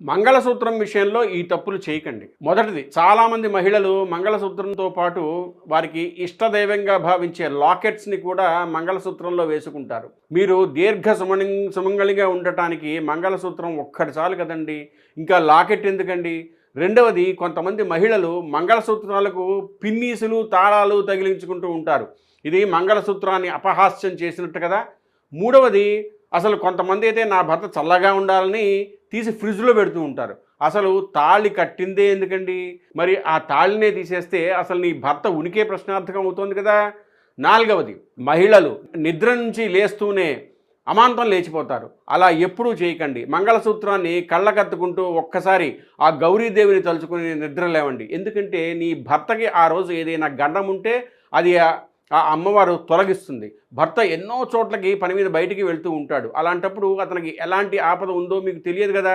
మంగళసూత్రం విషయంలో ఈ తప్పులు చేయకండి. మొదటిది, చాలామంది మహిళలు మంగళసూత్రంతో పాటు వారికి ఇష్టదైవంగా భావించే లాకెట్స్ని కూడా మంగళసూత్రంలో వేసుకుంటారు. మీరు సుమంగళిగా ఉండటానికి మంగళసూత్రం ఒక్కటి చాలు కదండి, ఇంకా లాకెట్ ఎందుకండి? రెండవది, కొంతమంది మహిళలు మంగళసూత్రాలకు పిన్నీసులు తాళాలు తగిలించుకుంటూ ఉంటారు. ఇది మంగళసూత్రాన్ని అపహాస్యం చేసినట్టు కదా. మూడవది, అసలు కొంతమంది అయితే నా భర్త చల్లగా ఉండాలని తీసి ఫ్రిడ్జ్లో పెడుతూ ఉంటారు. అసలు తాళి కట్టిందే ఎందుకండి? మరి ఆ తాళినే తీసేస్తే అసలు నీ భర్త ఉనికే ప్రశ్నార్థకం అవుతుంది కదా. నాలుగవది, మహిళలు నిద్ర నుంచి లేస్తూనే అమాంతం లేచిపోతారు. అలా ఎప్పుడూ చేయకండి. మంగళసూత్రాన్ని కళ్ళకత్తుకుంటూ ఒక్కసారి ఆ గౌరీదేవిని తలుచుకుని నిద్ర లేవండి. ఎందుకంటే నీ భర్తకి ఆ రోజు ఏదైనా గండం ఉంటే అది ఆ అమ్మవారు తొలగిస్తుంది. భర్త ఎన్నో చోట్లకి పని మీద బయటికి వెళ్తూ ఉంటాడు. అలాంటప్పుడు అతనికి ఎలాంటి ఆపద ఉందో మీకు తెలియదు కదా.